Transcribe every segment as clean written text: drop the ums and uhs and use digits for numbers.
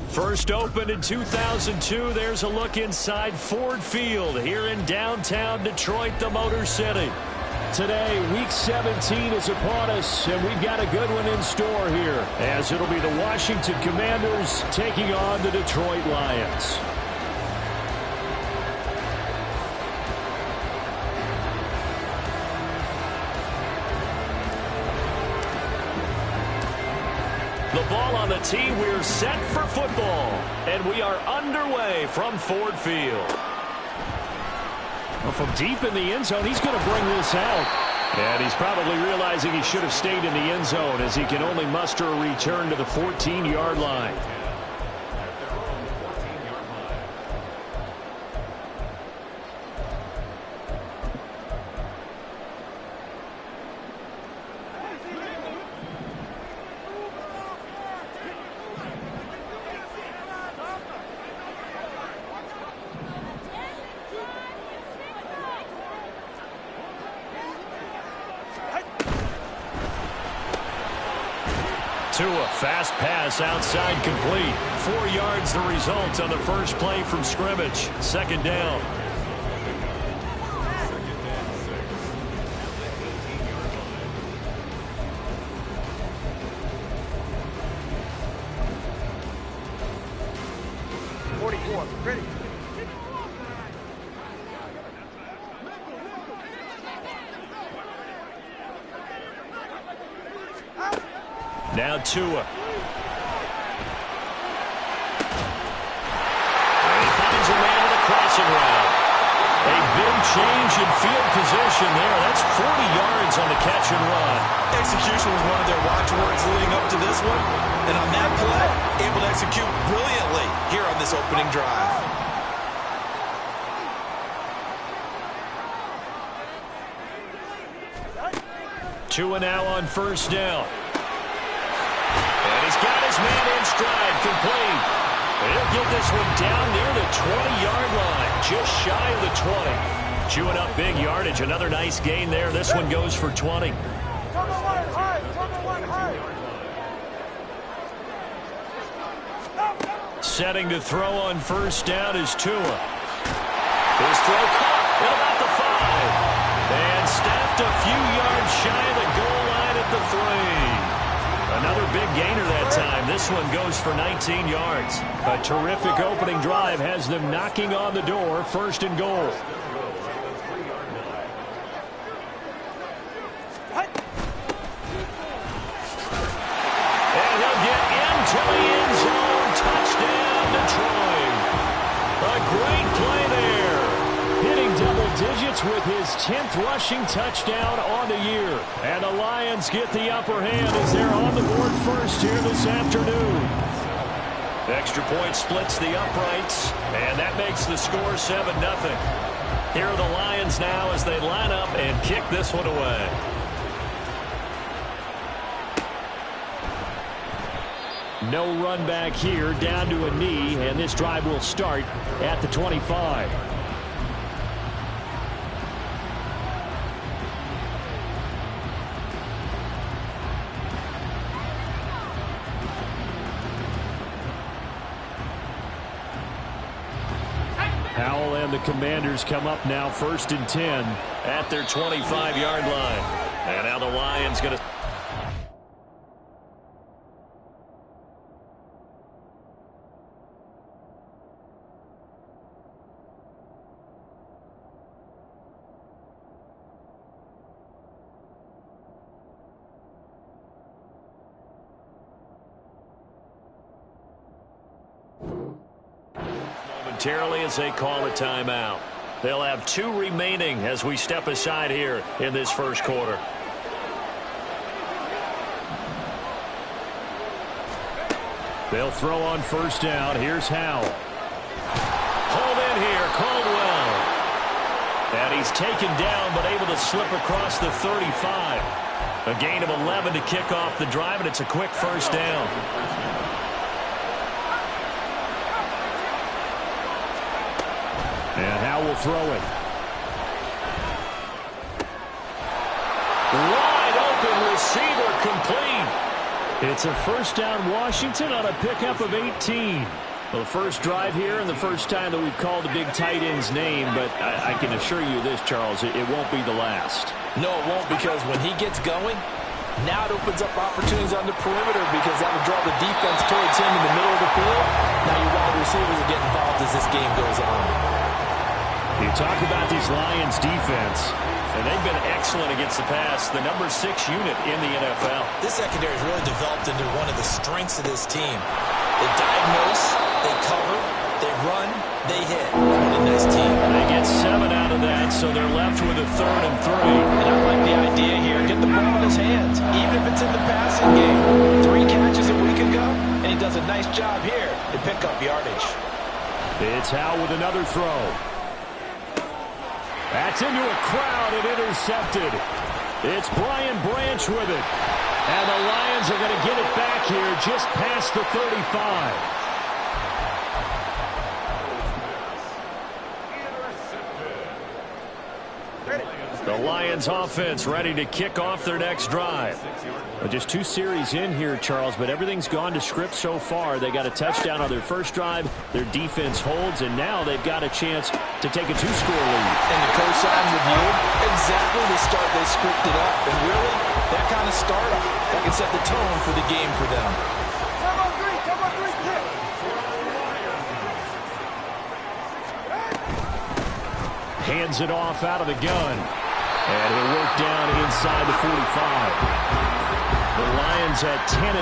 First opened in 2002, there's a look inside Ford Field here in downtown Detroit, the Motor City. Today, Week 17 is upon us, and we've got a good one in store here, as it'll be the Washington Commanders taking on the Detroit Lions. The ball on the tee, we're set for football, and we are underway from Ford Field. Well, from deep in the end zone, he's going to bring this out. And he's probably realizing he should have stayed in the end zone as he can only muster a return to the 14-yard line. Tua, fast pass outside, complete. 4 yards the result on the first play from scrimmage. Second down. Ready. Now Tua. And he finds a man in the crossing route. A big change in field position there. That's 40 yards on the catch and run. Execution was one of their watchwords leading up to this one. And on that play, able to execute brilliantly here on this opening drive. Tua now on first down. And he's got his man in stride, complete. He'll get this one down near the 20-yard line, just shy of the 20. Chewing up big yardage, another nice gain there. This one goes for 20. Setting to throw on first down is Tua. His throw caught at about the 5. And stopped a few yards shy of the goal line at the 3. Another big gainer that time. This one goes for 19 yards. A terrific opening drive has them knocking on the door. First and goal. And he'll get into the end zone. Touchdown, Detroit. A great play there. Hitting double digits with his 10th rushing touchdown on the year. And the Lions get the upper hand as they're on the board first here this afternoon. Extra point splits the uprights, and that makes the score 7-0. Here are the Lions now as they line up and kick this one away. No run back here, down to a knee, and this drive will start at the 25. Howell and the Commanders come up now first and 10 at their 25-yard line. And now the Lions going to... momentarily as they call a timeout. They'll have 2 remaining as we step aside here in this first quarter. They'll throw on first down. Here's Howell. Hold in here, Caldwell. And he's taken down but able to slip across the 35. A gain of 11 to kick off the drive, and it's a quick first down. And Howell will throw it. Wide open receiver, complete. It's a first down Washington on a pickup of 18. Well, the first drive here and the first time that we've called the big tight end's name, but I can assure you this, Charles, it won't be the last. No, it won't, because when he gets going, now it opens up opportunities on the perimeter because that will draw the defense towards him in the middle of the field. Now your wide receivers will get involved as this game goes on. You talk about these Lions defense, and they've been excellent against the pass, the number 6 unit in the NFL. This secondary has really developed into one of the strengths of this team. They diagnose, they cover, they run, they hit. What a nice team. They get 7 out of that, so they're left with a 3rd and 3. And I like the idea here. Get the ball in his hands, even if it's in the passing game. 3 catches a week ago, and he does a nice job here to pick up yardage. It's Howe with another throw. That's into a crowd and intercepted. It's Brian Branch with it. And the Lions are going to get it back here just past the 35. The Lions offense ready to kick off their next drive. Well, just 2 series in here, Charles, but everything's gone to script so far. They got a touchdown on their first drive. Their defense holds, and now they've got a chance to take a 2-score lead. And the co-sign with you, exactly the start they scripted up. And really, that kind of startup, that can set the tone for the game for them. Come on, three, kick. Hands it off out of the gun. And he'll work down inside the 45. The Lions at 10-5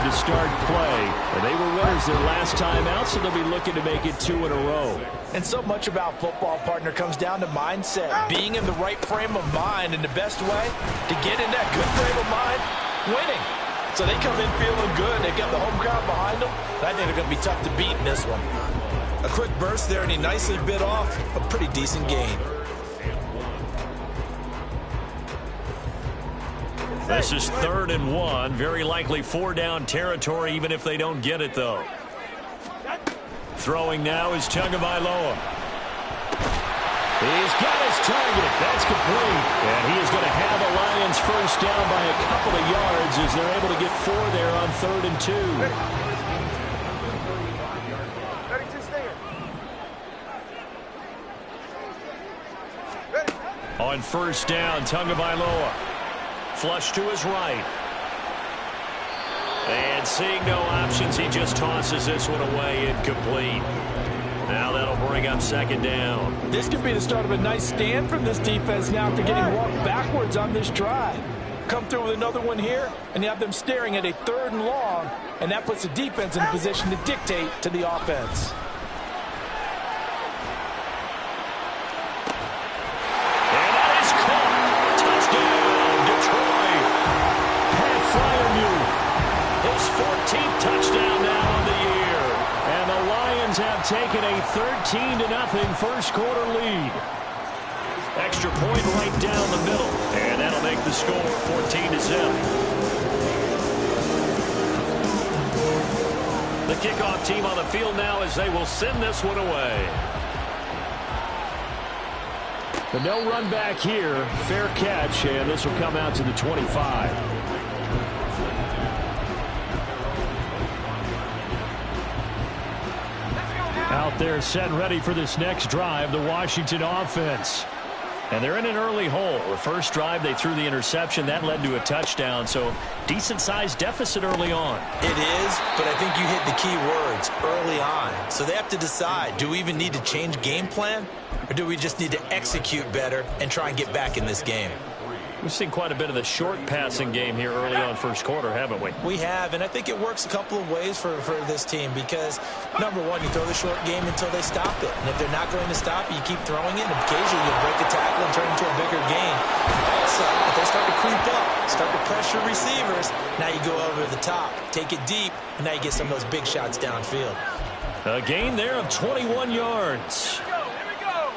to start play. And they were winners their last time out, so they'll be looking to make it 2 in a row. And so much about football, partner, comes down to mindset. Being in the right frame of mind, and the best way to get in that good frame of mind, winning. So they come in feeling good. They've got the home crowd behind them. I think they're going to be tough to beat in this one. A quick burst there, and he nicely bit off a pretty decent gain. This is 3rd and 1. Very likely 4-down territory, even if they don't get it, though. Throwing now is Tagovailoa. He's got his target. That's complete. And he is going to have the Lions first down by a couple of yards as they're able to get 4 there on 3rd and 2. On first down, Tagovailoa. Flush to his right. And seeing no options, he just tosses this one away, incomplete. Now that'll bring up 2nd down. This could be the start of a nice stand from this defense now after getting walked backwards on this drive. Come through with another one here, and you have them staring at a 3rd and long, and that puts the defense in a position to dictate to the offense. Touchdown now on the year. And the Lions have taken a 13-0 first quarter lead. Extra point right down the middle. And that'll make the score 14-0. The kickoff team on the field now as they will send this one away. But no run back here. Fair catch, and this will come out to the 25. Out there set and ready for this next drive, the Washington offense. And they're in an early hole. The first drive, they threw the interception. That led to a touchdown, so decent-sized deficit early on. It is, but I think you hit the key words, early on. So they have to decide, do we even need to change game plan, or do we just need to execute better and try and get back in this game? We've seen quite a bit of the short passing game here early on first quarter, haven't we? We have, and I think it works a couple of ways for this team because, number one, you throw the short game until they stop it. And if they're not going to stop it, you keep throwing it, and occasionally you'll break a tackle and turn into a bigger gain. Also, if they start to creep up, start to pressure receivers, now you go over the top, take it deep, and now you get some of those big shots downfield. A gain there of 21 yards.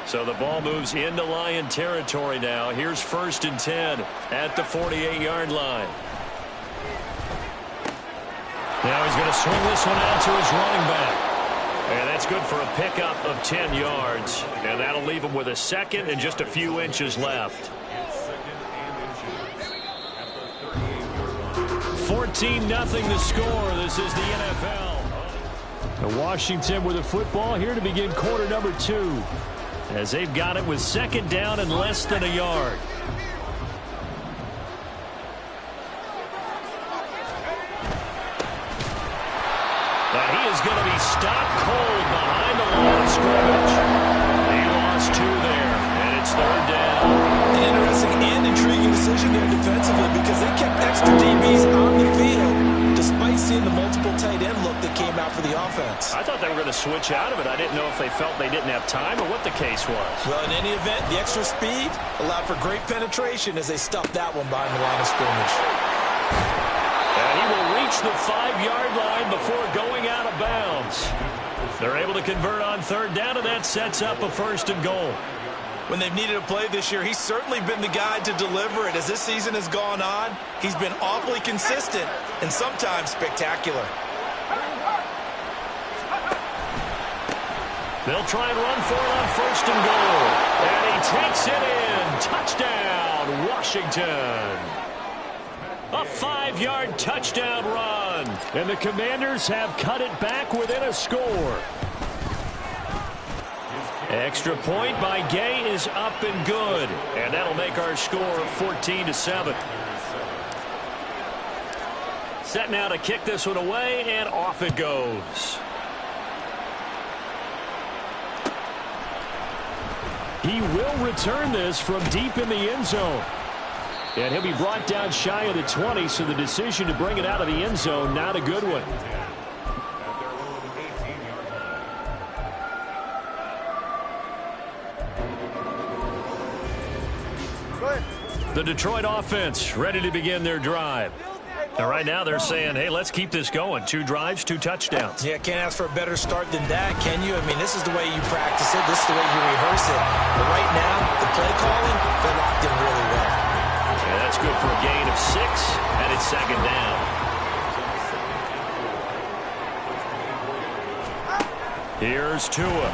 So the ball moves into Lion territory now. Here's 1st and 10 at the 48-yard line. Now he's going to swing this one out to his running back. And that's good for a pickup of 10 yards. And that'll leave him with a 2nd and just a few inches left. 14-0 the score. This is the NFL. And Washington with the football here to begin quarter number 2. As they've got it with second down and less than a yard. And he is going to be stopped cold behind the line of scrimmage. He lost 2 there, and it's third down. An interesting and intriguing decision there defensively because they kept extra DBs on the field despite seeing the multiple tight end look that came out for the offense. I thought they were going to switch out of it. I didn't know if they felt they didn't have time or what the case was. Well, in any event, the extra speed allowed for great penetration as they stuffed that one behind the line of scrimmage. And he will reach the 5-yard line before going out of bounds. They're able to convert on third down, and that sets up a first and goal. When they've needed a play this year, he's certainly been the guy to deliver it. As this season has gone on, he's been awfully consistent and sometimes spectacular. They'll try and run for it on first and goal. And he takes it in. Touchdown, Washington. A 5-yard touchdown run. And the Commanders have cut it back within a score. Extra point by Gay is up and good. And that'll make our score 14-7. Set now to kick this one away, and off it goes. He will return this from deep in the end zone. And he'll be brought down shy of the 20, so the decision to bring it out of the end zone, not a good one. The Detroit offense ready to begin their drive. And right now they're saying, hey, let's keep this going. 2 drives, 2 touchdowns. Yeah, can't ask for a better start than that, can you? I mean, this is the way you practice it. This is the way you rehearse it. But right now, the play calling, they're locked in really well. And that's good for a gain of 6, and it's second down. Here's Tua.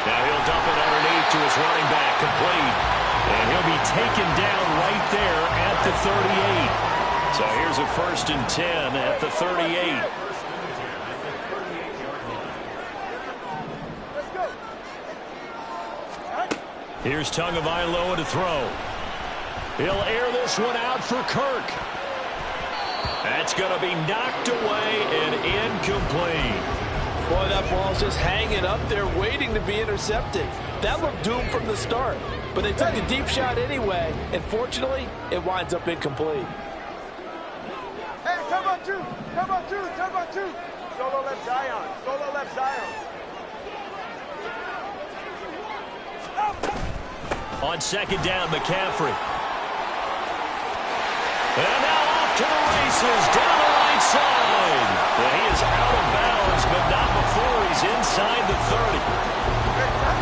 Now he'll dump it underneath to his running back, complete. And he'll be taken down right there at the 38. So here's a 1st and 10 at the 38. Here's Tagovailoa to throw. He'll air this one out for Kirk. That's going to be knocked away and incomplete. Boy, that ball's just hanging up there waiting to be intercepted. That looked doomed from the start, but they took a deep shot anyway, and fortunately, it winds up incomplete. Hey, come on, 2. Come on, 2. Come on, 2. Solo left Zion. Solo left Zion. On second down, McCaffrey. And now off to the races, down the right side. And he is out of bounds, but not before he's inside the 30.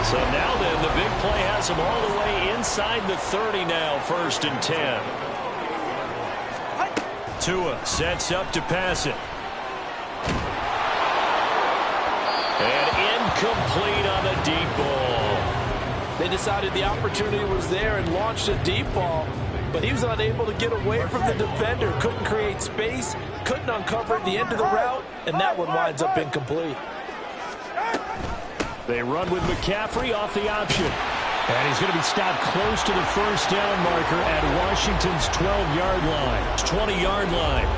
So now then, the big play has him all the way inside the 30 now, 1st and 10. Tua sets up to pass it. And incomplete on the deep ball. They decided the opportunity was there and launched a deep ball, but he was unable to get away from the defender. Couldn't create space, couldn't uncover the end of the route, and that one winds up incomplete. They run with McCaffrey off the option. And he's going to be stopped close to the 1st down marker at Washington's 12-yard line. 20-yard line.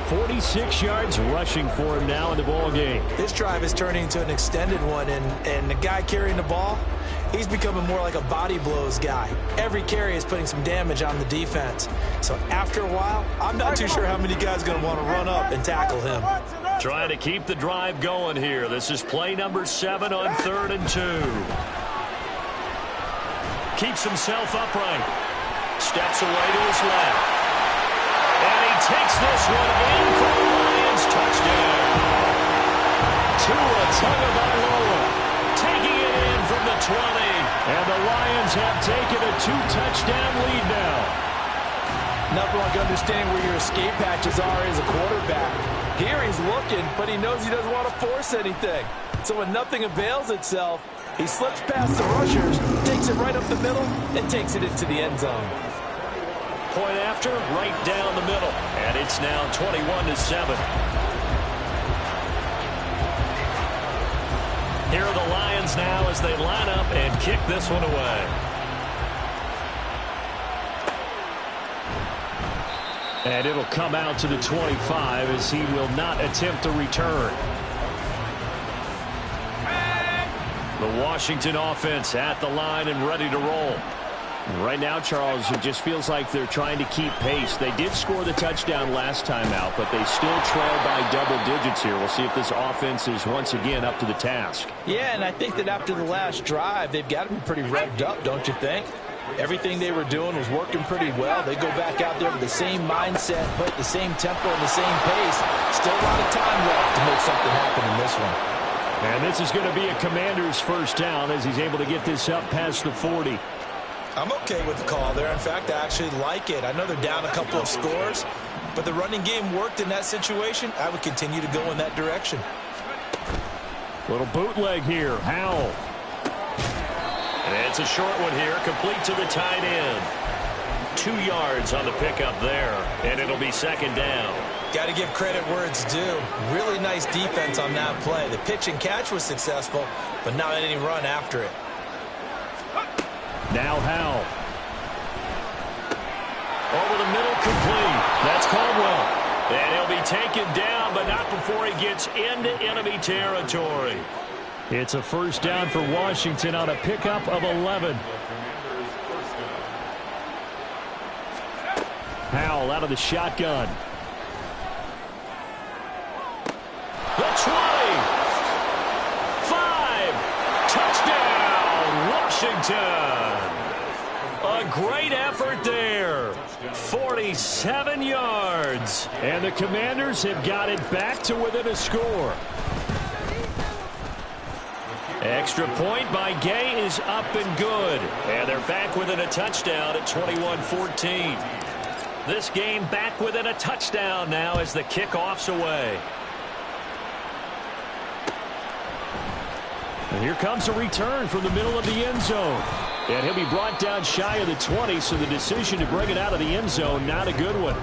46 yards rushing for him now in the ball game. This drive is turning into an extended one, and the guy carrying the ball, he's becoming more like a body blows guy. Every carry is putting some damage on the defense. So after a while, I'm not too sure how many guys are going to want to run up and tackle him. Trying to keep the drive going here. This is play number 7 on 3rd and 2. Keeps himself upright. Steps away to his left. And he takes this one in for the Lions touchdown. Tua Tagovailoa taking it in from the 20. And the Lions have taken a 2-touchdown lead now. Nothing like understanding where your escape patches are as a quarterback. Here he's looking, but he knows he doesn't want to force anything. So when nothing avails itself, he slips past the rushers, takes it right up the middle, and takes it into the end zone. point after, right down the middle. And it's now 21-7. Here are the Lions now as they line up and kick this one away. And it'll come out to the 25 as he will not attempt to return. The Washington offense at the line and ready to roll. Right now, Charles, it just feels like they're trying to keep pace. They did score the touchdown last time out, but they still trail by double digits here. We'll see if this offense is once again up to the task. Yeah, and I think that after the last drive, they've got to be pretty revved up, don't you think? Everything they were doing was working pretty well. They go back out there with the same mindset, but the same tempo and the same pace. Still a lot of time left to make something happen in this one. And this is going to be a Commander's first down as he's able to get this up past the 40. I'm okay with the call there. In fact, I actually like it. I know they're down a couple of scores, but the running game worked in that situation. I would continue to go in that direction. Little bootleg here. Howell. And it's a short one here, complete to the tight end. 2 yards on the pickup there, and it'll be second down. Got to give credit where it's due. Really nice defense on that play. The pitch and catch was successful, but not any run after it. Now Howell. Over the middle, complete. That's Caldwell. And he'll be taken down, but not before he gets into enemy territory. It's a first down for Washington on a pickup of 11. Howell out of the shotgun. The 20. 5. Touchdown, Washington. A great effort there. 47 yards. And the Commanders have got it back to within a score. Extra point by Gay is up and good. And they're back within a touchdown at 21-14. This game back within a touchdown now as the kickoff's away. And here comes a return from the middle of the end zone. And he'll be brought down shy of the 20, so the decision to bring it out of the end zone, not a good one.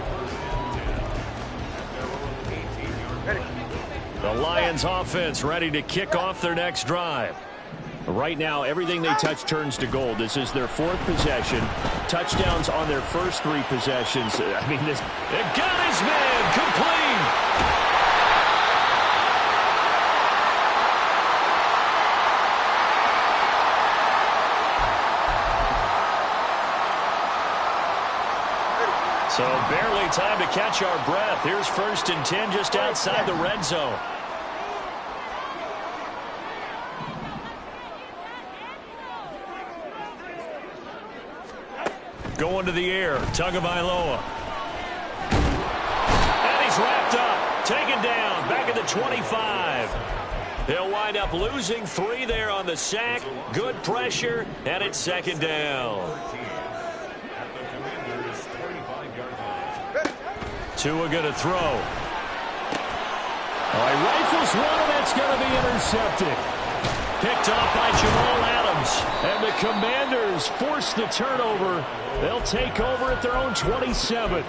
The Lions offense ready to kick off their next drive. Right now, everything they touch turns to gold. This is their 4th possession. Touchdowns on their first 3 possessions. I mean, this. It got his man complete. So barely time to catch our breath. Here's 1st and 10 just outside the red zone. Going to the air, Tagovailoa. And he's wrapped up, taken down, back at the 25. They'll wind up losing 3 there on the sack. Good pressure, and it's second down. Tua going to throw. He rifles one, and that's going to be intercepted. Picked off by Jamal Adams. And the Commanders force the turnover. They'll take over at their own 27.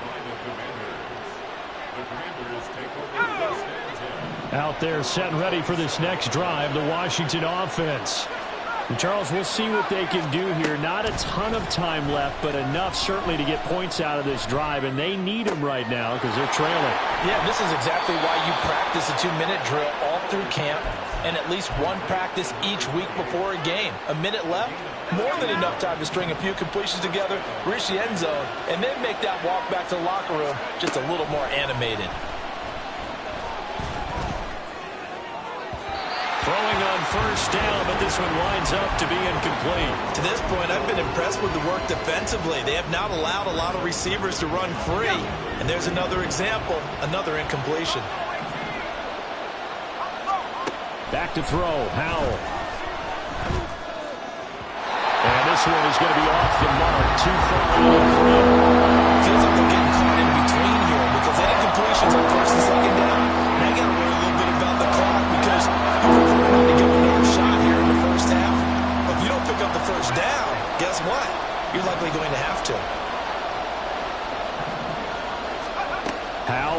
Out there set and ready for this next drive, the Washington offense. And Charles, we'll see what they can do here. Not a ton of time left, but enough certainly to get points out of this drive, and they need them right now because they're trailing. Yeah, this is exactly why you practice a 2-minute drill all through camp and at least one practice each week before a game. A minute left, more than enough time to string a few completions together, reach the end zone, and then make that walk back to the locker room just a little more animated. Throwing on first down, but this one winds up to be incomplete. To this point, I've been impressed with the work defensively. They have not allowed a lot of receivers to run free. And there's another example, another incompletion. Back to throw, Howell. And this one is going to be off the mark, too far out front. Feels like they're getting caught in between here because any completions on 1st and 2nd down, now you got to worry a little bit about the clock because you prefer not to give another shot here in the first half. But if you don't pick up the first down, guess what? You're likely going to have to.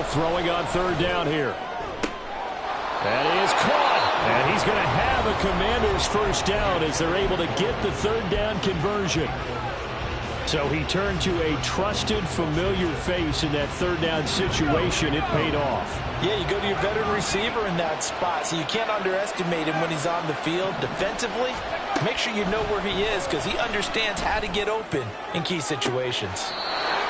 throwing on third down here. That is caught. And he's going to have a Commanders first down as they're able to get the third down conversion. So he turned to a trusted, familiar face in that third down situation. It paid off. Yeah, you go to your veteran receiver in that spot, so you can't underestimate him when he's on the field. Defensively, make sure you know where he is because he understands how to get open in key situations.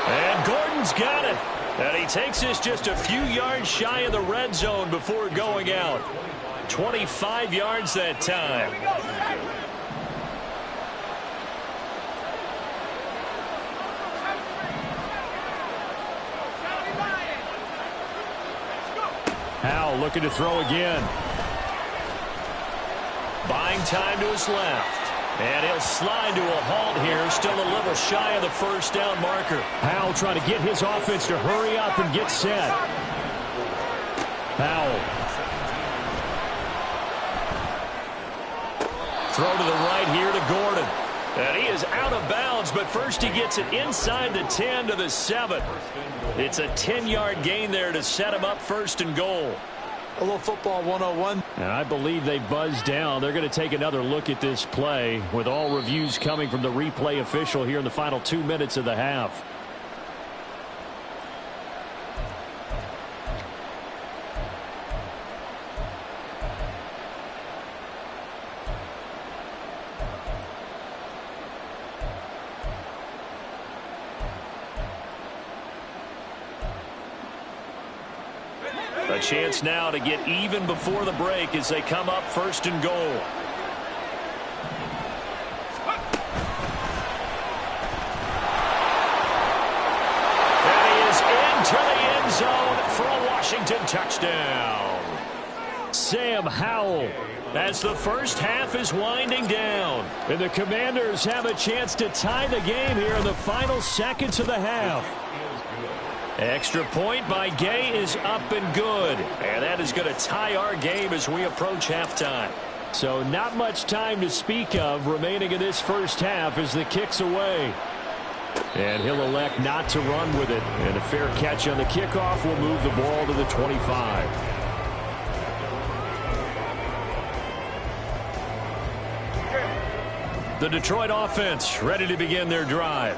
And Gordon's got it. And he takes us just a few yards shy of the red zone before going out. 25 yards that time. Howell looking to throw again. Buying time to his left. And he'll slide to a halt here, still a little shy of the first down marker. Howell trying to get his offense to hurry up and get set. Howell. Throw to the right here to Gordon. And he is out of bounds, but first he gets it inside the 10 to the 7. It's a 10-yard gain there to set him up first and goal. A little football 101. And I believe they buzzed down. They're going to take another look at this play with all reviews coming from the replay official here in the final 2 minutes of the half. A chance now to get even before the break as they come up first and goal. And he is into the end zone for a Washington touchdown. Sam Howell as the first half is winding down. And the Commanders have a chance to tie the game here in the final seconds of the half. Extra point by Gay is up and good. And that is going to tie our game as we approach halftime. So not much time to speak of remaining in this first half as the kick's away. And he'll elect not to run with it. And a fair catch on the kickoff will move the ball to the 25. The Detroit offense ready to begin their drive.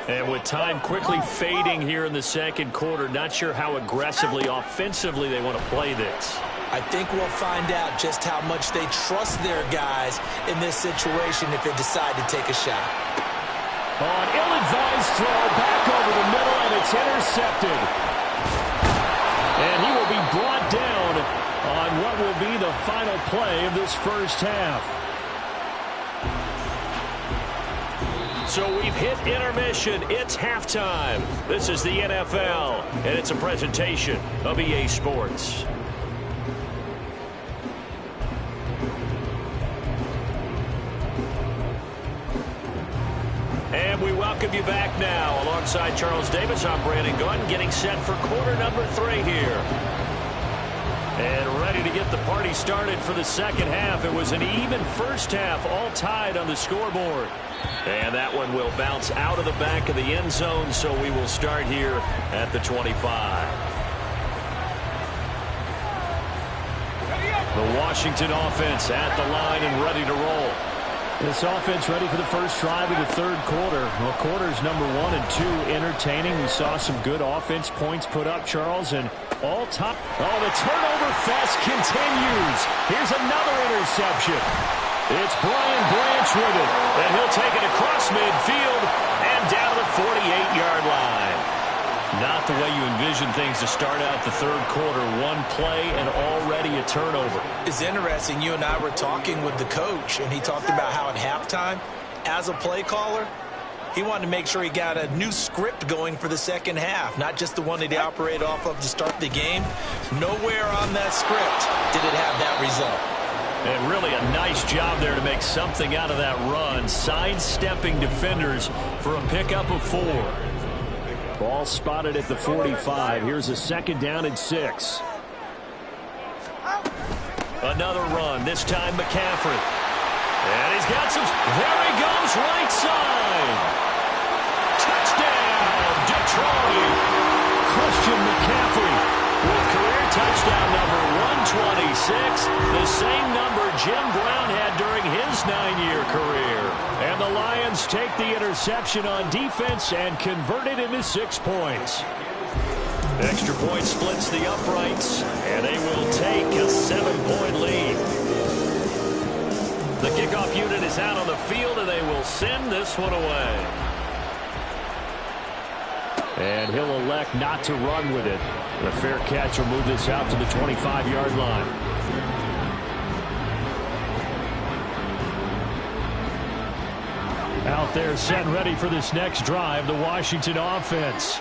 And with time quickly fading here in the second quarter, not sure how aggressively, offensively they want to play this. I think we'll find out just how much they trust their guys in this situation if they decide to take a shot. An ill-advised throw back over the middle, and it's intercepted. And he will be brought down on what will be the final play of this first half. So we've hit intermission. It's halftime. This is the NFL, and it's a presentation of EA Sports. And we welcome you back now. Alongside Charles Davis, I'm Brandon Gunn, getting set for quarter number 3 here. And ready to get the party started for the second half. It was an even first half, all tied on the scoreboard. And that one will bounce out of the back of the end zone, so we will start here at the 25. The Washington offense at the line and ready to roll. This offense ready for the first drive of the third quarter. Well, quarters number 1 and 2 entertaining. We saw some good offense points put up, Charles, and all top. Oh, the turnover fest continues. Here's another interception. It's Brian Branch with it, and he'll take it across midfield and down to the 48-yard line. Not the way you envision things to start out the third quarter. One play and already a turnover. It's interesting. You and I were talking with the coach, and he talked about how at halftime, as a play caller, he wanted to make sure he got a new script going for the second half, not just the one that he operated off of to start the game. Nowhere on that script did it have that result. And really a nice job there to make something out of that run, sidestepping defenders for a pickup of 4. Ball spotted at the 45. Here's a second down and 6. Another run, this time McCaffrey. And he's got some. There he goes, right side. Touchdown, Detroit. Christian McCaffrey the same number Jim Brown had during his 9-year career. And the Lions take the interception on defense and convert it into 6 points. Extra point splits the uprights, and they will take a 7-point lead. The kickoff unit is out on the field, and they will send this one away. And he'll elect not to run with it. The fair catch will move this out to the 25-yard line. Out there set and ready for this next drive, the Washington offense.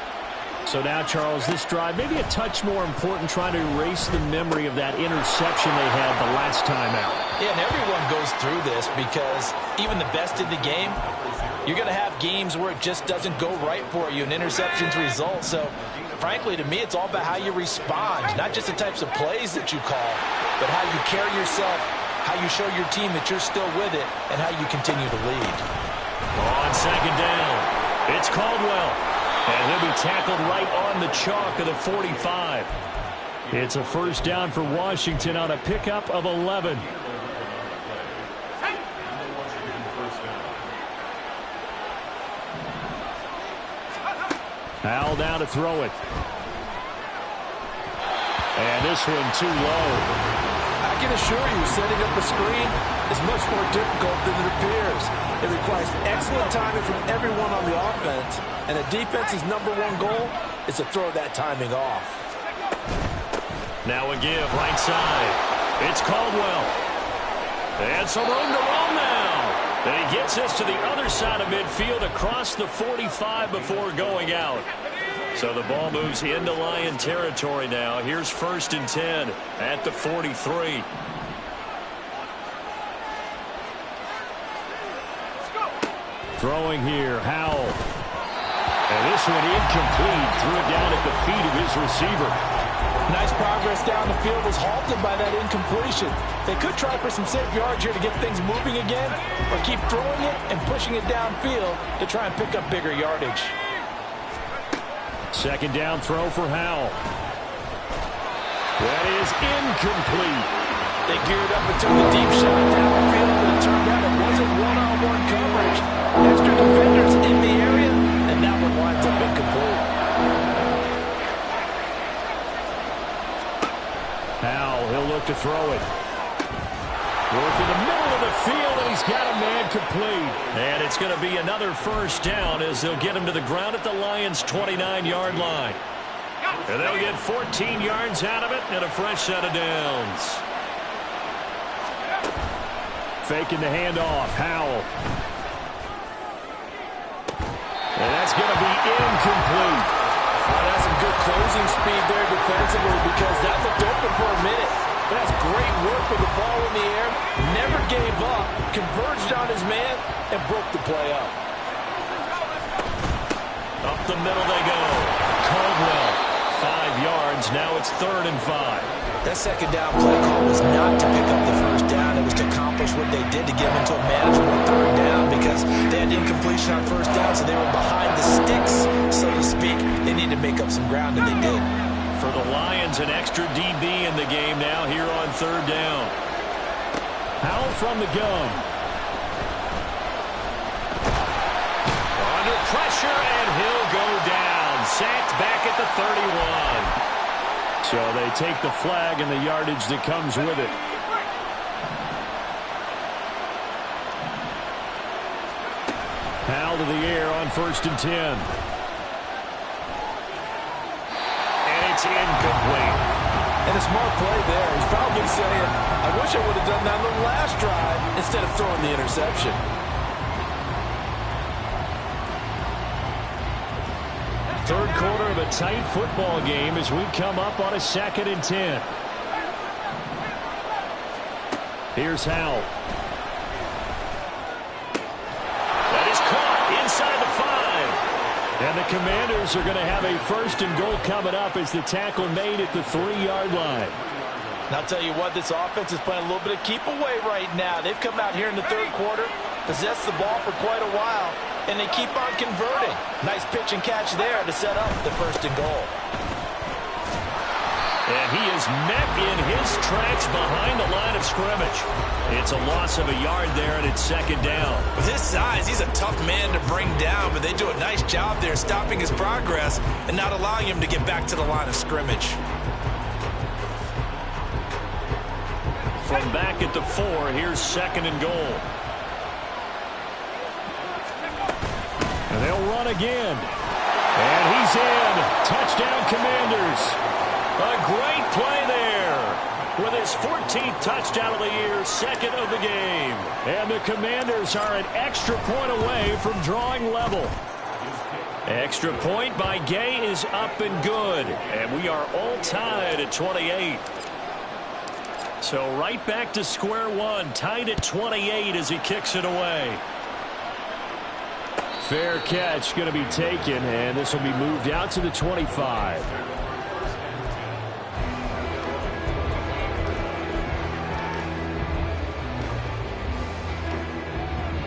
So now, Charles, this drive maybe a touch more important, trying to erase the memory of that interception they had the last time out. Yeah, and everyone goes through this because even the best in the game, you're going to have games where it just doesn't go right for you, and interceptions result. So, frankly, to me, it's all about how you respond, not just the types of plays that you call, but how you carry yourself, how you show your team that you're still with it, and how you continue to lead. On second down, it's Caldwell. And he'll be tackled right on the chalk of the 45. It's a first down for Washington on a pickup of 11. Howell down to throw it. And this one too low. I can assure you, setting up a screen is much more difficult than it appears. It requires excellent timing from everyone on the offense, and the defense's #1 goal is to throw that timing off. Now a give right side. It's Caldwell. And some room to run now. And he gets this to the other side of midfield across the 45 before going out. So the ball moves into Lion territory now. Here's 1st and 10 at the 43. Throwing here, Howell. And this one incomplete. Threw it down at the feet of his receiver. Nice progress down the field, was halted by that incompletion. They could try for some safe yards here to get things moving again, or keep throwing it and pushing it downfield to try and pick up bigger yardage. Second down throw for Howell. That is incomplete. They geared up and took the deep shot downfield, but it turned out it wasn't one-on-one coverage. Extra defenders in the area, and that one winds up incomplete. Howell, he'll look to throw it. Work in the middle of the field, and he's got a man complete. And it's going to be another first down as they'll get him to the ground at the Lions' 29-yard line. And they'll get 14 yards out of it and a fresh set of downs. Faking the handoff, Howell. And that's going to be incomplete. Oh, that's some good closing speed there defensively, because that looked open for a minute. That's great work with the ball in the air. Never gave up. Converged on his man and broke the play up. Up the middle they go. Caldwell, 5 yards. Now it's 3rd and 5. That second down play call was not to pick up the first down. It was to accomplish what they did to get into a manageable 3rd down, because they had incompletion on first down, so they were behind the sticks, so to speak. They needed to make up some ground, and they did. For the Lions, an extra DB in the game now here on 3rd down. Howell from the gun. Under pressure, and he'll go down. Sacked back at the 31. So they take the flag and the yardage that comes with it. Howell to the air on 1st and 10. It's incomplete. And a smart play there. He's probably saying, I wish I would have done that on the last drive instead of throwing the interception. Third quarter of a tight football game as we come up on a 2nd and 10. Here's Howell. That is caught inside the 5. And the Commanders are going to have a 1st and goal coming up as the tackle made at the 3-yard line. And I'll tell you what, this offense is playing a little bit of keep away right now. They've come out here in the 3rd quarter, possessed the ball for quite a while, and they keep on converting. Nice pitch and catch there to set up the 1st and goal. And he is met in his tracks behind the line of scrimmage. It's a loss of a yard there, and it's second down. With his size, he's a tough man to bring down, but they do a nice job there stopping his progress and not allowing him to get back to the line of scrimmage. From back at the 4, here's second and goal. And they'll run again. And he's in. Touchdown, Commanders. A great play there. With his 14th touchdown of the year, second of the game. And the Commanders are an extra point away from drawing level. Extra point by Gay is up and good. And we are all tied at 28. So right back to square one, tied at 28 as he kicks it away. Fair catch going to be taken, and this will be moved out to the 25.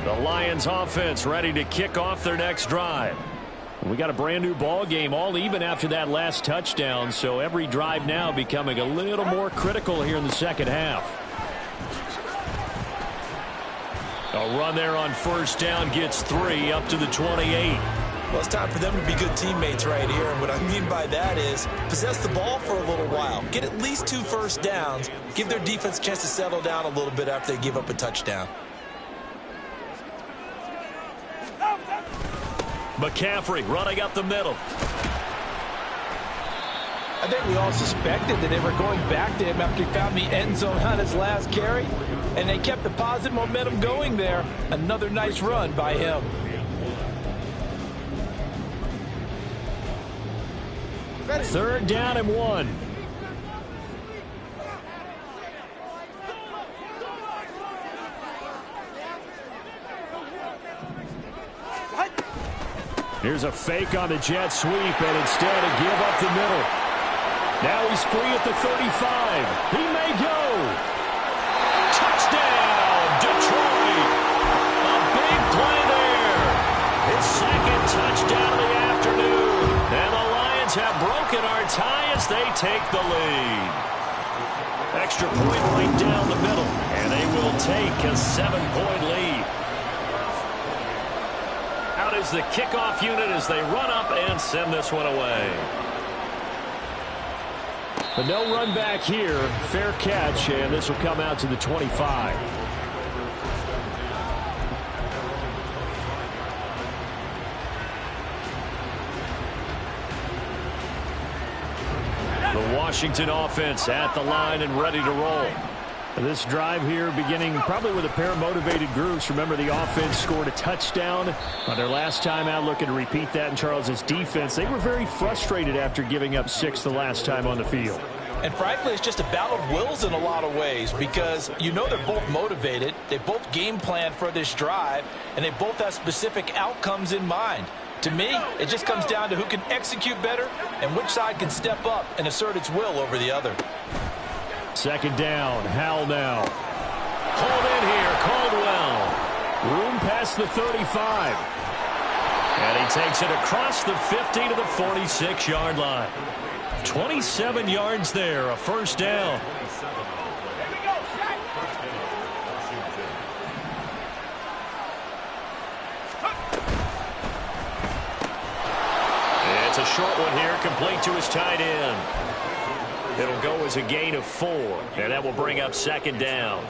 The Lions offense ready to kick off their next drive. We got a brand new ball game, all even after that last touchdown, so every drive now becoming a little more critical here in the second half. A run there on first down gets 3 up to the 28. Well, it's time for them to be good teammates right here, and what I mean by that is possess the ball for a little while, get at least 2 first downs, give their defense a chance to settle down a little bit after they give up a touchdown. McCaffrey running up the middle. I think we all suspected that they were going back to him after he found the end zone on his last carry, and they kept the positive momentum going there. Another nice run by him. Third down and 1. Here's a fake on the jet sweep, and instead a give up the middle. Now he's free at the 35. He may go. Touchdown, Detroit. A big play there. His second touchdown of the afternoon. And the Lions have broken our tie as they take the lead. Extra point right down the middle, and they will take a 7-point lead. Out is the kickoff unit as they run up and send this one away. But no run back here. Fair catch, and this will come out to the 25. The Washington offense at the line and ready to roll. This drive here beginning probably with a pair of motivated groups. Remember, the offense scored a touchdown on their last time out, looking to repeat that in Charles's defense. They were very frustrated after giving up 6 the last time on the field. And frankly, it's just a battle of wills in a lot of ways, because you know they're both motivated, they both game plan for this drive, and they both have specific outcomes in mind. To me, it just comes down to who can execute better and which side can step up and assert its will over the other. Second down, Howell now. Hold in here, Caldwell. Room past the 35. And he takes it across the 50 to the 46-yard line. 27 yards there, a first down. It's a short one here, complete to his tight end. It'll go as a gain of 4, and that will bring up second down.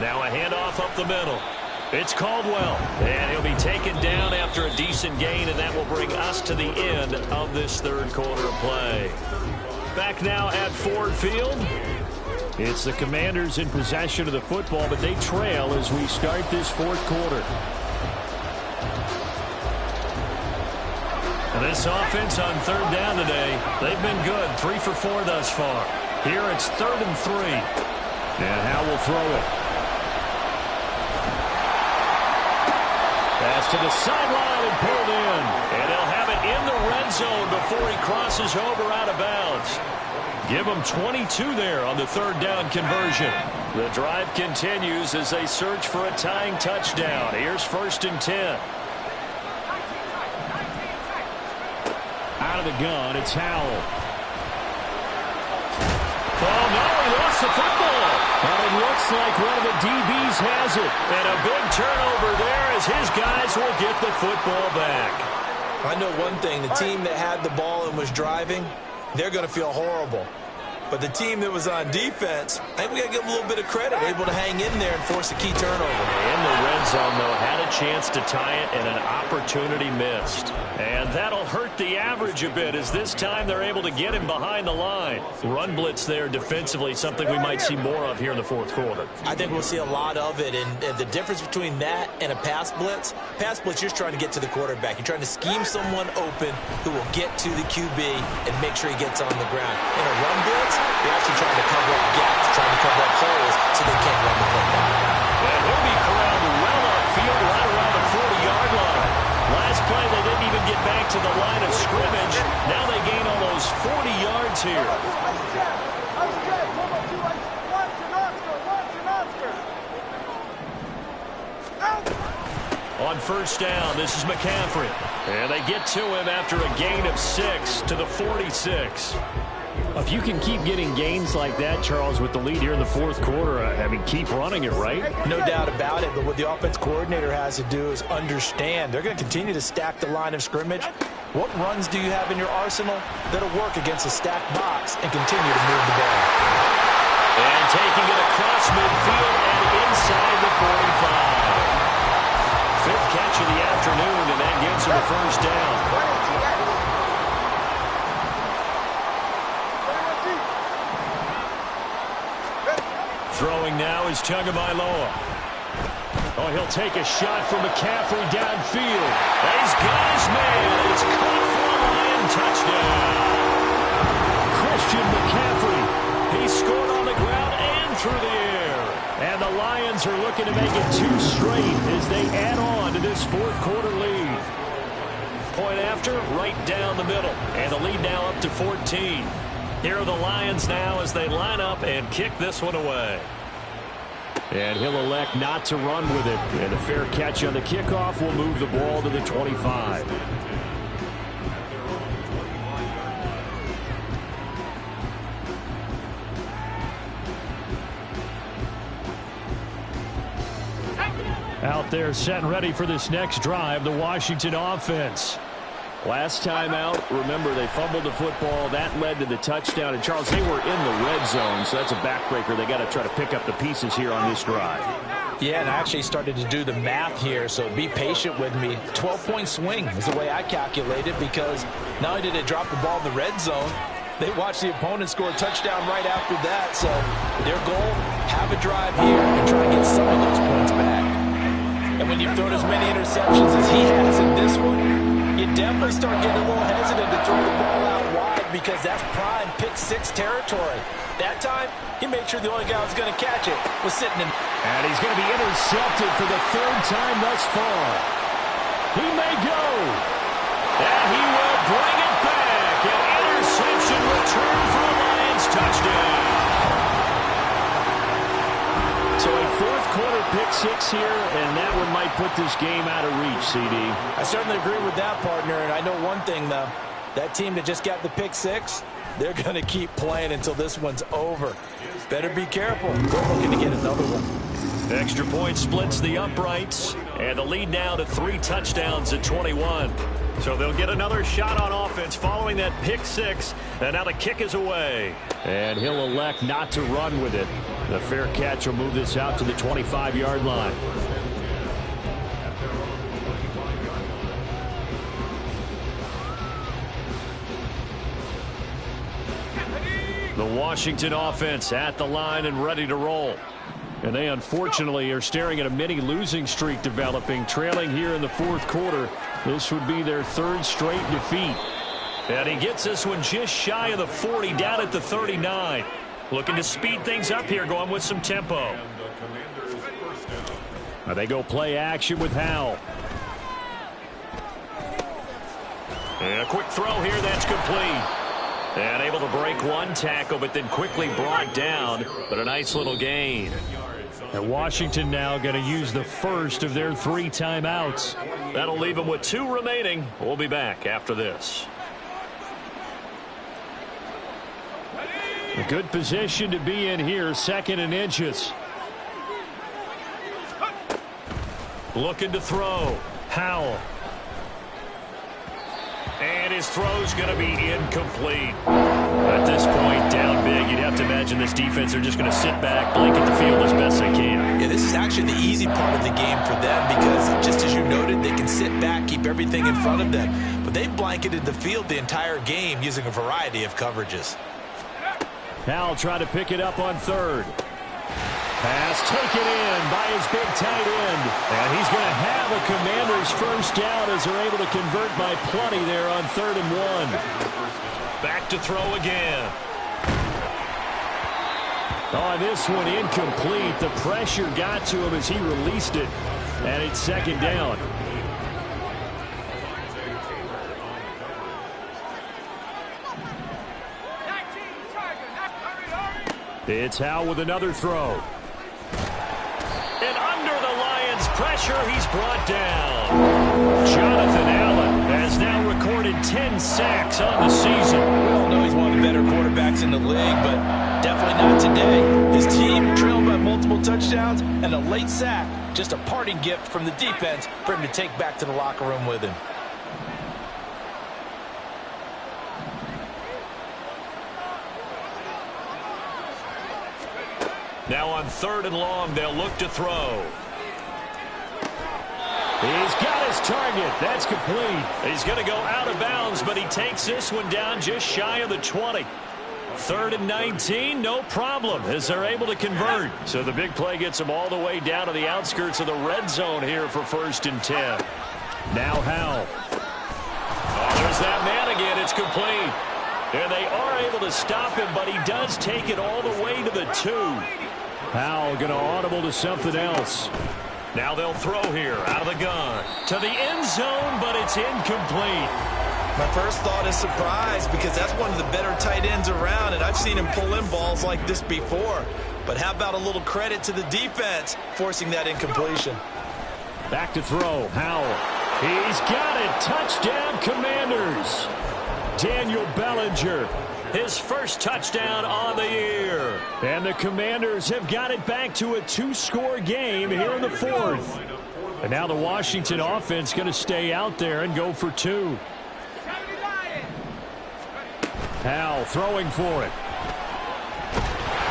Now a handoff up the middle. It's Caldwell, and he'll be taken down after a decent gain, and that will bring us to the end of this third quarter of play. Back now at Ford Field. It's the Commanders in possession of the football, but they trail as we start this fourth quarter. And this offense on third down today, they've been good, 3 for 4 thus far. Here it's 3rd and 3. And Howell will throw it. Pass to the sideline and pulled in. And he'll have it in the red zone before he crosses over out of bounds. Give them 22 there on the third down conversion. The drive continues as they search for a tying touchdown. Here's 1st and 10. the gun. It's Howell. Oh, no, he lost the football. But it looks like one of the DBs has it. And a big turnover there as his guys will get the football back. I know one thing. The team that had the ball and was driving, they're going to feel horrible. But the team that was on defense, I think we got to give them a little bit of credit, able to hang in there and force a key turnover. In the red zone, though, had a chance to tie it and an opportunity missed. And that'll hurt the average a bit as this time they're able to get him behind the line. Run blitz there defensively, something we might see more of here in the fourth quarter. I think we'll see a lot of it. And the difference between that and a pass blitz, you're trying to get to the quarterback. You're trying to scheme someone open who will get to the QB and make sure he gets on the ground. In a run blitz, they're actually trying to cover up gaps, trying to cover up holes so they can't run the football. And he'll be corralled well upfield right around the 40-yard line. Last play, they didn't even get back to the line of scrimmage. Now they gain almost 40 yards here. On first down, this is McCaffrey. And they get to him after a gain of 6 to the 46. If you can keep getting gains like that, Charles, with the lead here in the fourth quarter, I mean, keep running it, right? No doubt about it, but what the offense coordinator has to do is understand. They're going to continue to stack the line of scrimmage. What runs do you have in your arsenal that'll work against a stacked box and continue to move the ball? And taking it across midfield and inside the 45. Fifth catch of the afternoon, and that gets him the first down. Throwing now is Tagovailoa. Oh, he'll take a shot from McCaffrey downfield. He's got his man. It's caught for a Lion touchdown. Christian McCaffrey. He scored on the ground and through the air. And the Lions are looking to make it 2 straight as they add on to this fourth quarter lead. Point after, right down the middle. And the lead now up to 14. Here are the Lions now as they line up and kick this one away. And he'll elect not to run with it. And a fair catch on the kickoff will move the ball to the 25. Out there set and ready for this next drive, the Washington offense. Last time out, remember, they fumbled the football. That led to the touchdown. And, Charles, they were in the red zone, so that's a backbreaker. They got to try to pick up the pieces here on this drive. Yeah, and I actually started to do the math here, so be patient with me. 12-point swing is the way I calculated, because not only did they drop the ball in the red zone, they watched the opponent score a touchdown right after that. So their goal, have a drive here and try and get some of those points back. And when you've thrown as many interceptions as he has in this one, you definitely start getting a little hesitant to throw the ball out wide, because that's prime pick-6 territory. That time, he made sure the only guy who was going to catch it was sitting in. And he's going to be intercepted for the 3rd time thus far. He may go. And he will bring it back. An interception return for a Lions touchdown. So a fourth quarter pick-6 here, and that one might put this game out of reach, CD. I certainly agree with that, partner. And I know one thing, though. That team that just got the pick-6, they're going to keep playing until this one's over. Better be careful. They're looking to get another one. Extra point splits the uprights, and the lead now to 3 touchdowns at 21. So they'll get another shot on offense following that pick-6, and now the kick is away. And he'll elect not to run with it. The fair catch will move this out to the 25-yard line. The Washington offense at the line and ready to roll. And they unfortunately are staring at a mini losing streak developing, trailing here in the fourth quarter. This would be their 3rd straight defeat. And he gets this one just shy of the 40, down at the 39. Looking to speed things up here, going with some tempo. Now they go play action with Howell. And a quick throw here, that's complete. And able to break one tackle, but then quickly brought down. But a nice little gain. And Washington now going to use the first of their 3 timeouts. That'll leave them with 2 remaining. We'll be back after this. A good position to be in here, 2nd and inches. Looking to throw. Howell. And his throw's going to be incomplete. At this point, down big, you'd have to imagine this defense are just going to sit back, blanket the field as best they can. Yeah, this is actually the easy part of the game for them because, just as you noted, they can sit back, keep everything in front of them. But they've blanketed the field the entire game using a variety of coverages. Howell trying to pick it up on 3rd. Pass taken in by his big tight end. And he's going to have a Commanders first down as they're able to convert by plenty there on 3rd and 1. Back to throw again. On this one, incomplete. The pressure got to him as he released it. And it's 2nd down. It's Howell with another throw. And under the Lions' pressure, he's brought down. Jonathan Allen has now recorded 10 sacks on the season. We all know he's one of the better quarterbacks in the league, but definitely not today. His team trailed by multiple touchdowns and a late sack. Just a parting gift from the defense for him to take back to the locker room with him. Now on 3rd and long, they'll look to throw. He's got his target. That's complete. He's going to go out of bounds, but he takes this one down just shy of the 20. 3rd and 19, no problem, as they're able to convert. So the big play gets them all the way down to the outskirts of the red zone here for 1st and 10. Now Howell. Oh, there's that man again. It's complete. And they are able to stop him, but he does take it all the way to the 2. Howell going to audible to something else. Now they'll throw here out of the gun to the end zone, but it's incomplete. My first thought is surprise because that's one of the better tight ends around, and I've seen him pull in balls like this before. But how about a little credit to the defense forcing that incompletion? Back to throw. Howell. He's got it. Touchdown, Commanders. Daniel Bellinger, his first touchdown on the year. And the Commanders have got it back to a 2-score game here in the 4th. And now the Washington offense going to stay out there and go for 2. Howell throwing for it.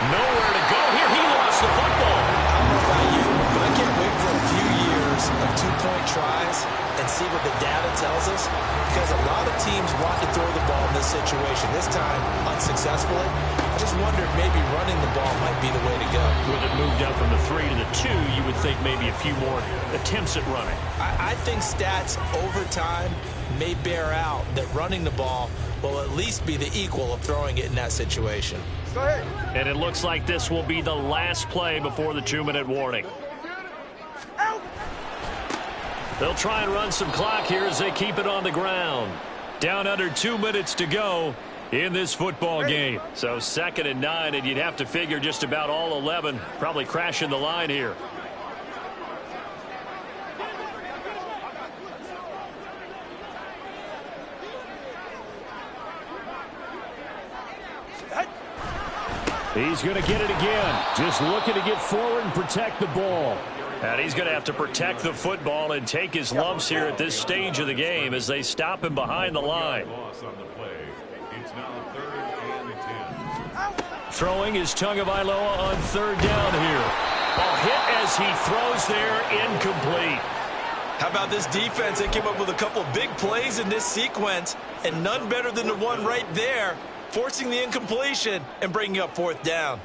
Nowhere to go here. He lost the football. I don't know about you, but I can't wait for a few years of 2-point tries and see what the data tells us, because a lot of teams want to throw the ball in this situation. This time, unsuccessfully. I just wondered maybe running the ball might be the way to go. With it moved up from the 3 to the 2, you would think maybe a few more attempts at running. I think stats over time may bear out that running the ball will at least be the equal of throwing it in that situation. Go ahead. And it looks like this will be the last play before the 2-minute warning. Out. They'll try and run some clock here as they keep it on the ground. Down under 2 minutes to go in this football game. So 2nd and 9, and you'd have to figure just about all 11 probably crashing the line here. He's going to get it again. Just looking to get forward and protect the ball. And he's going to have to protect the football and take his lumps here at this stage of the game as they stop him behind the line. Throwing is Tagovailoa on 3rd down here. Ball hit as he throws there, incomplete. How about this defense? They came up with a couple of big plays in this sequence, and none better than the one right there, forcing the incompletion and bringing up 4th down.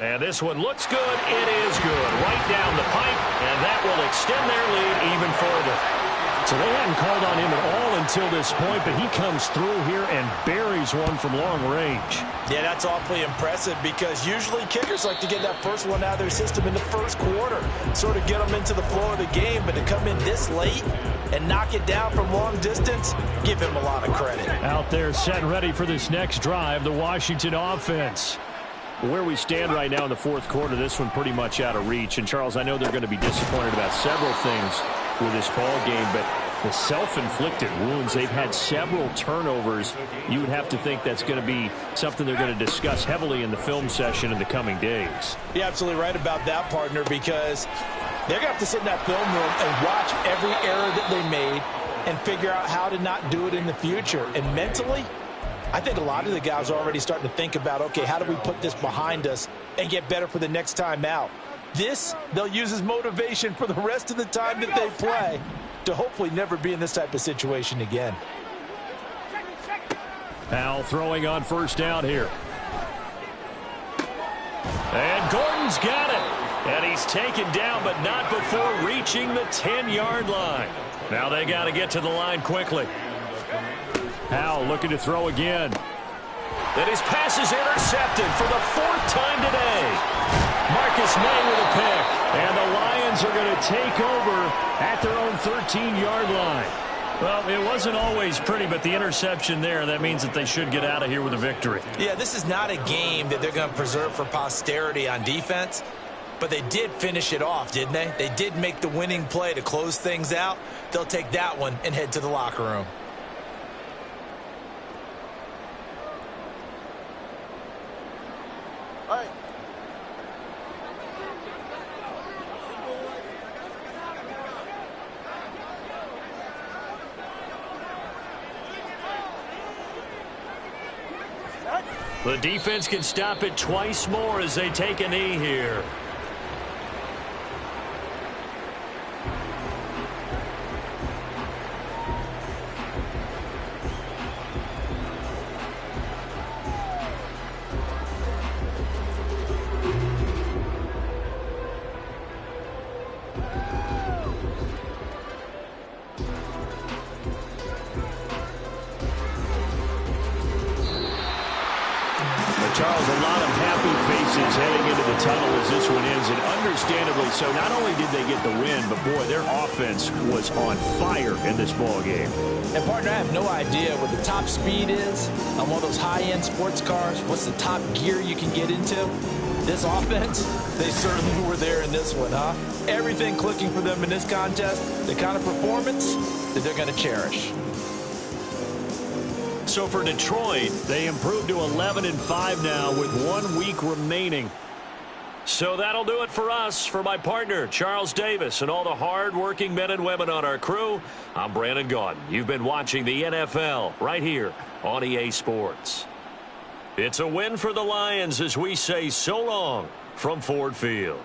And this one looks good. It is good. Right down the pipe, and that will extend their lead even further. So they hadn't called on him at all until this point, but he comes through here and buries one from long range. Yeah, that's awfully impressive because usually kickers like to get that first one out of their system in the first quarter, sort of get them into the flow of the game, but to come in this late and knock it down from long distance, give him a lot of credit. Out there set and ready for this next drive, the Washington offense. Where we stand right now in the 4th quarter, this one pretty much out of reach. And, Charles, I know they're going to be disappointed about several things with this ball game, but The self-inflicted wounds, they've had several turnovers. You would have to think that's going to be something they're going to discuss heavily in the film session in the coming days. You're absolutely right about that, partner, because they're going to have to sit in that film room and watch every error that they made and figure out how to not do it in the future. And mentally, I think a lot of the guys are already starting to think about, okay, how do we put this behind us and get better for the next time out? This, they'll use as motivation for the rest of the time that they play to hopefully never be in this type of situation again. Powell throwing on first down here. And Gordon's got it. And he's taken down, but not before reaching the 10-yard line. Now they got to get to the line quickly. Powell looking to throw again. And his pass is intercepted for the 4th time today. Marcus May with a pick. And the Lions are going to take over at their own 13-yard line. Well, it wasn't always pretty, but the interception there, that means that they should get out of here with a victory. Yeah, this is not a game that they're going to preserve for posterity on defense, but they did finish it off, didn't they? They did make the winning play to close things out. They'll take that one and head to the locker room. All right. The defense can stop it twice more as they take a knee here. Charles, a lot of happy faces heading into the tunnel as this one ends, and understandably so. Not only did they get the win, but, boy, their offense was on fire in this ball game. And, partner, I have no idea what the top speed is on one of those high-end sports cars. What's the top gear you can get into? This offense, they certainly were there in this one, huh? Everything clicking for them in this contest, the kind of performance that they're going to cherish. So for Detroit, they improved to 11-5 now with 1 week remaining. So that'll do it for us. For my partner, Charles Davis, and all the hard-working men and women on our crew, I'm Brandon Gaudin. You've been watching the NFL right here on EA Sports. It's a win for the Lions as we say so long from Ford Field.